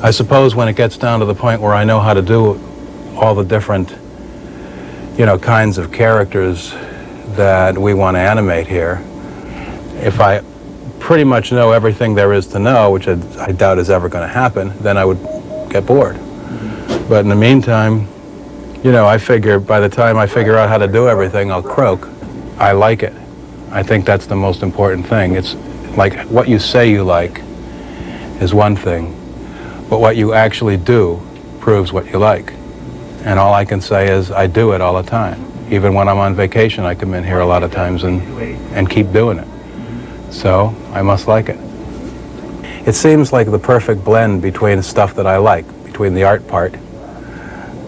I suppose when it gets down to the point where I know how to do all the different, kinds of characters that we want to animate here, if I pretty much know everything there is to know, which I doubt is ever going to happen, then I would get bored. But in the meantime, I figure by the time I figure out how to do everything, I'll croak. I like it. I think that's the most important thing. It's like what you say you like is one thing, but what you actually do proves what you like. And all I can say is I do it all the time. Even when I'm on vacation, I come in here a lot of times and keep doing it. So I must like it. It seems like the perfect blend between stuff that I like, between the art part,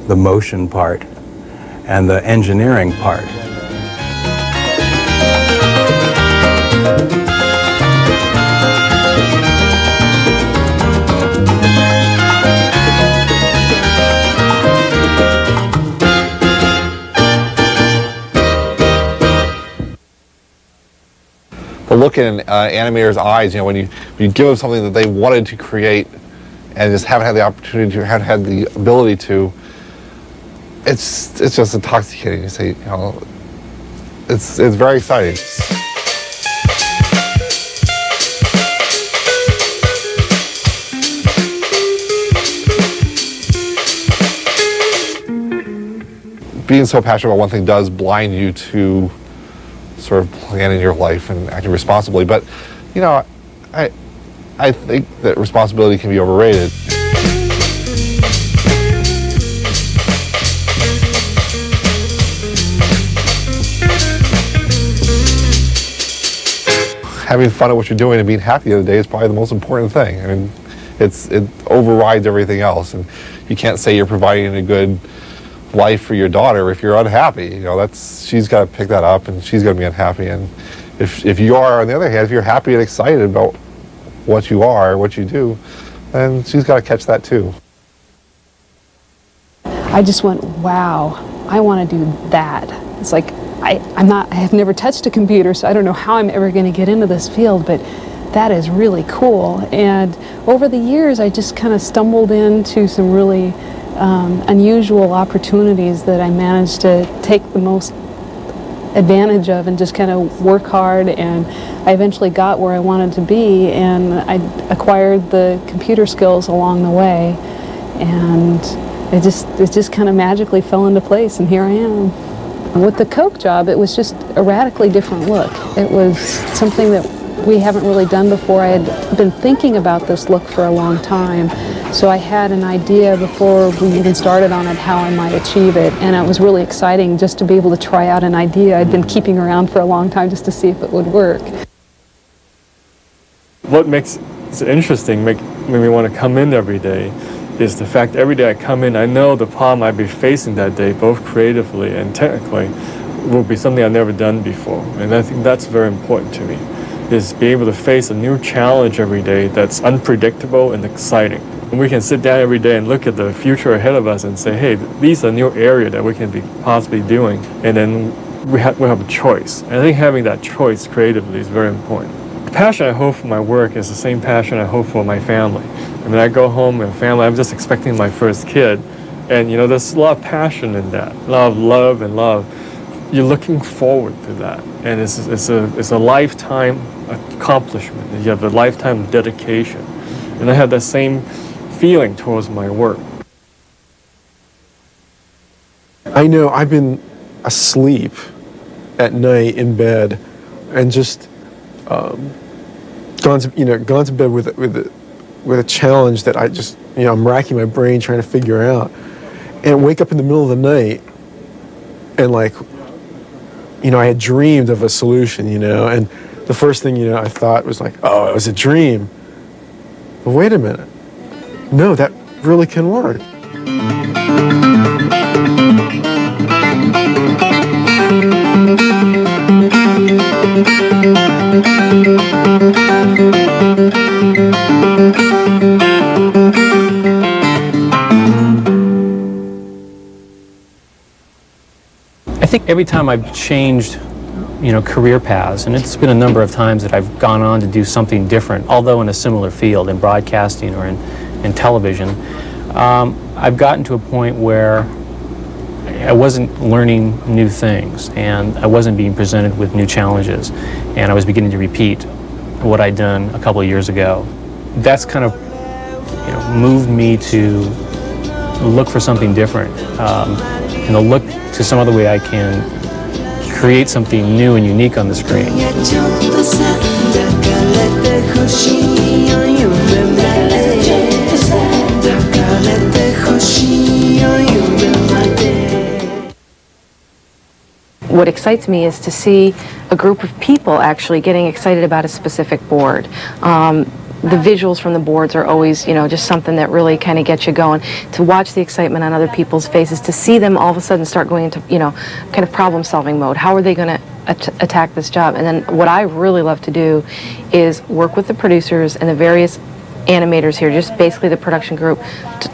the motion part, and the engineering part. The look in animators' eyes, when you give them something that they wanted to create and just haven't had the opportunity to, haven't had the ability to, it's just intoxicating. You say, it's very exciting. Being so passionate about one thing does blind you to sort of planning your life and acting responsibly, but I think that responsibility can be overrated. Having fun at what you're doing and being happy the other day is probably the most important thing. I mean, it overrides everything else, and you can't say you're providing a good life for your daughter if you're unhappy. She's got to pick that up, and she's going to be unhappy. And if you are, on the other hand, if you're happy and excited about what you are, what you do, then she's got to catch that too. I just went, wow, I want to do that. It's like I have never touched a computer, so I don't know how I'm ever going to get into this field, but that is really cool. And over the years, I just kind of stumbled into some really unusual opportunities that I managed to take the most advantage of and just kind of work hard, and I eventually got where I wanted to be, and I acquired the computer skills along the way, and it just kind of magically fell into place, and here I am. And with the Coke job, it was just a radically different look. It was something that we haven't really done before. I had been thinking about this look for a long time, so I had an idea before we even started on it how I might achieve it, and it was really exciting just to be able to try out an idea I'd been keeping around for a long time just to see if it would work. What makes it interesting, make me want to come in every day, is the fact every day I come in, I know the problem I'd be facing that day, both creatively and technically, will be something I've never done before, and I think that's very important to me. Is be able to face a new challenge every day that's unpredictable and exciting. And we can sit down every day and look at the future ahead of us and say, hey, these are new areas that we can be possibly doing, and then we have a choice. And I think having that choice creatively is very important. The passion I hold for my work is the same passion I hold for my family. I mean, I go home and family, I'm just expecting my first kid, and there's a lot of passion in that, a lot of love and love. You're looking forward to that, and it's a lifetime accomplishment. You have a lifetime of dedication, and I have that same feeling towards my work. I know I've been asleep at night in bed, and just gone to bed with a challenge that I just I'm racking my brain trying to figure out, and wake up in the middle of the night, and I had dreamed of a solution, and the first thing, I thought was like, oh, it was a dream. But wait a minute. No, that really can work. I think every time I've changed, career paths, and it's been a number of times that I've gone on to do something different, although in a similar field, in broadcasting or in and television, I've gotten to a point where I wasn't learning new things, and I wasn't being presented with new challenges, and I was beginning to repeat what I'd done a couple of years ago. That's kind of, moved me to look for something different, and to look to some other way I can create something new and unique on the screen. What excites me is to see a group of people actually getting excited about a specific board. The visuals from the boards are always, just something that really kind of gets you going. To watch the excitement on other people's faces, to see them all of a sudden start going into, kind of problem-solving mode. How are they going to attack this job? And then what I really love to do is work with the producers and the various animators here, just basically the production group,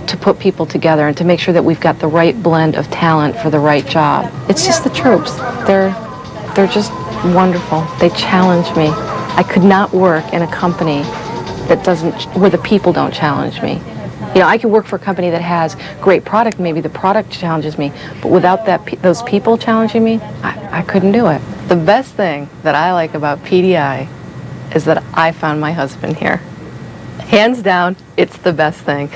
to put people together and to make sure that we've got the right blend of talent for the right job. It's just the troops. They're just wonderful. They challenge me. I could not work in a company where the people don't challenge me. I can work for a company that has great product, maybe the product challenges me, but without those people challenging me, I couldn't do it. The best thing that I like about PDI is that I found my husband here. Hands down, it's the best thing.